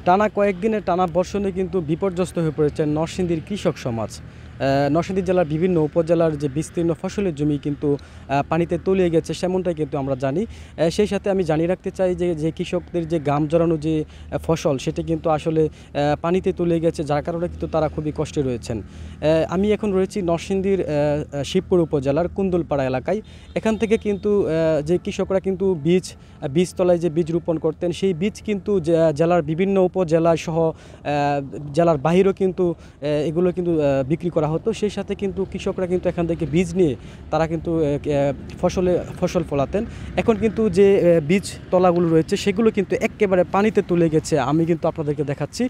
টানা কয়েকদিনের টানা বর্ষণে কিন্তু বিপর্যস্ত হয়ে পড়েছে নরসিংদীর কৃষক সমাজ। নরসিংদী জেলার বিভিন্ন উপজেলার যে বিস্তীর্ণ ফসলের জমি কিন্তু পানিতে তলিয়ে গেছে, সেমনটাই কিন্তু আমরা জানি। সেই সাথে আমি জানিয়ে রাখতে চাই যে যে কৃষকদের যে গাম জড়ানো যে ফসল, সেটা কিন্তু আসলে পানিতে তলিয়ে গেছে, যার কারণে কিন্তু তারা খুবই কষ্টে রয়েছেন। আমি এখন রয়েছি নরসিংদীর শিবপুর উপজেলার কুন্দুলপাড়া এলাকায়। এখান থেকে কিন্তু যে কৃষকরা কিন্তু বীজতলায় যে বীজ রোপণ করতেন, সেই বীজ কিন্তু জেলার বিভিন্ন উপজেলা সহ জেলার বাহিরেও কিন্তু এগুলো কিন্তু বিক্রি করা হতো। সেই সাথে কিন্তু কৃষকরা কিন্তু এখান থেকে বীজ নিয়ে তারা কিন্তু ফসল ফলাতেন। এখন কিন্তু যে বীজ তলাগুলো রয়েছে সেগুলো কিন্তু একেবারে পানিতে তুলে গেছে, আমি কিন্তু আপনাদেরকে দেখাচ্ছি।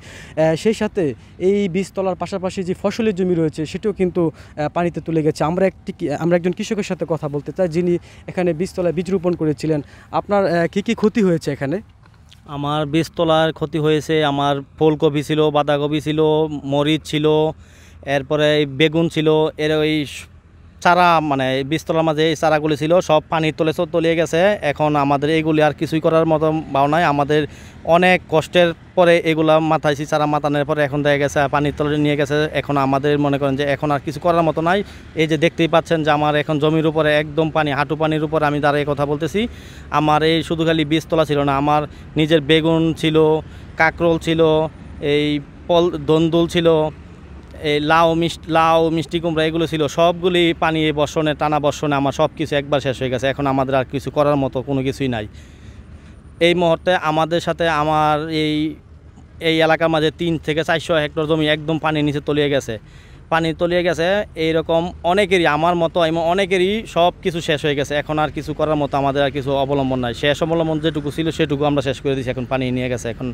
সেই সাথে এই বীজ তলার পাশাপাশি যে ফসলের জমি রয়েছে সেটাও কিন্তু পানিতে তুলে গেছে। আমরা একজন কৃষকের সাথে কথা বলতে চাই, যিনি এখানে বীজতলায় বীজ রোপণ করেছিলেন। আপনার কি ক্ষতি হয়েছে এখানে? আমার বীজতলার ক্ষতি হয়েছে। আমার ফুলকপি ছিল, বাঁধাকপি ছিল, মরিচ ছিল, এরপরে বেগুন ছিল। এর ওই চারা মানে বীজতলার মাঝে এই চারাগুলি ছিল, সব পানির তলে তলিয়ে গেছে। এখন আমাদের এইগুলি আর কিছুই করার মতো ভাও নাই। আমাদের অনেক কষ্টের পরে এগুলা মাথাইছি, চারা মাতানোর পরে এখন দেখা গেছে পানির তলে নিয়ে গেছে। এখন আমাদের মনে করেন যে এখন আর কিছু করার মতো নাই। এই যে দেখতেই পাচ্ছেন যে আমার এখন জমির উপরে একদম পানি, হাঁটু পানির উপরে আমি দাঁড়িয়ে কথা বলতেছি। আমার এই শুধু খালি বীজতলা ছিল না, আমার নিজের বেগুন ছিল, কাঁকরোল ছিল, এই দন্দুল ছিল, এই লাউ মিষ্টি কুমড়া এগুলো ছিল, সবগুলি পানি বর্ষণে টানা বর্ষণে আমার সব কিছু একবার শেষ হয়ে গেছে। এখন আমাদের আর কিছু করার মতো কোনো কিছুই নাই। এই মুহূর্তে আমাদের সাথে আমার এই এলাকার মাঝে 3 থেকে 400 হেক্টর জমি একদম পানির নিচে তলিয়ে গেছে। পানি তলিয়ে গেছে এইরকম অনেকেরই, আমার মতো অনেকেরই সব কিছু শেষ হয়ে গেছে। এখন আর কিছু করার মতো আমাদের আর কিছু অবলম্বন নাই। শেষ অবলম্বন যেটুকু ছিল সেটুকু আমরা শেষ করে দিয়েছি, এখন পানি নিয়ে গেছে। এখন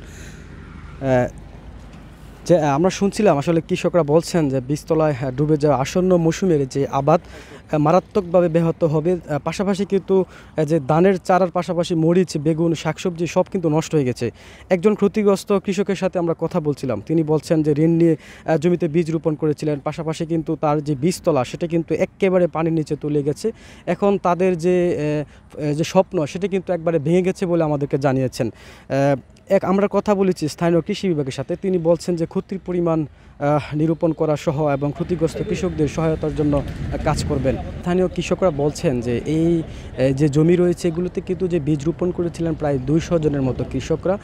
যে আমরা শুনছিলাম আসলে কৃষকরা বলছেন যে বীজতলায় ডুবে যাওয়া আসন্ন মৌসুমের যে আবাদ মারাত্মকভাবে ব্যাহত হবে। পাশাপাশি কিন্তু যে ধানের চারার পাশাপাশি মরিচ, বেগুন, শাকসবজি সব কিন্তু নষ্ট হয়ে গেছে। একজন ক্ষতিগ্রস্ত কৃষকের সাথে আমরা কথা বলছিলাম, তিনি বলছেন যে ঋণ নিয়ে জমিতে বীজ রোপণ করেছিলেন, পাশাপাশি কিন্তু তার যে বীজতলা সেটা কিন্তু একেবারে পানির নিচে তলিয়ে গেছে। এখন তাদের যে স্বপ্ন সেটা কিন্তু একবারে ভেঙে গেছে বলে আমাদেরকে জানিয়েছেন। আমরা কথা বলেছি স্থানীয় কৃষি বিভাগের সাথে, তিনি বলছেন যে ক্ষতির পরিমাণ নিরূপণ করা সহ এবং ক্ষতিগ্রস্ত কৃষকদের সহায়তার জন্য কাজ করবেন। স্থানীয় কৃষকরা বলছেন যে এই যে জমি রয়েছে এগুলোতে কিন্তু যে বীজ রোপণ করেছিলেন প্রায় 200 জনের মতো কৃষকরা,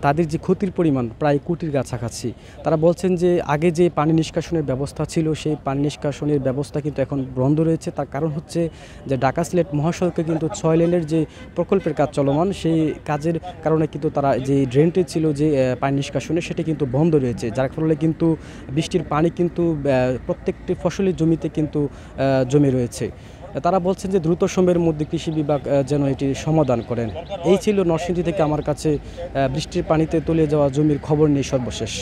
তাদের যে ক্ষতির পরিমাণ প্রায় কোটির কাছাকাছি। তারা বলছেন যে আগে যে পানি নিষ্কাশনের ব্যবস্থা ছিল সেই পানি নিষ্কাশনের ব্যবস্থা কিন্তু এখন বন্ধ রয়েছে। তার কারণ হচ্ছে যে ঢাকা সিলেট মহাসড়কে কিন্তু 6 লেনের যে প্রকল্পের কাজ চলমান, সেই কাজের কারণে কিন্তু তারা যে ড্রেনটি ছিল যে পানি নিষ্কাশনে সেটা কিন্তু বন্ধ রয়েছে, যার ফলে কিন্তু বৃষ্টির পানি কিন্তু প্রত্যেকটি ফসলের জমিতে কিন্তু জমে রয়েছে। তারা বলছেন যে দ্রুত সময়ের মধ্যে কৃষি বিভাগ যেন এটি সমাধান করেন। এই ছিল নরসিংদী থেকে আমার কাছে বৃষ্টির পানিতে তলিয়ে যাওয়া জমির খবর নিয়ে সর্বশেষ।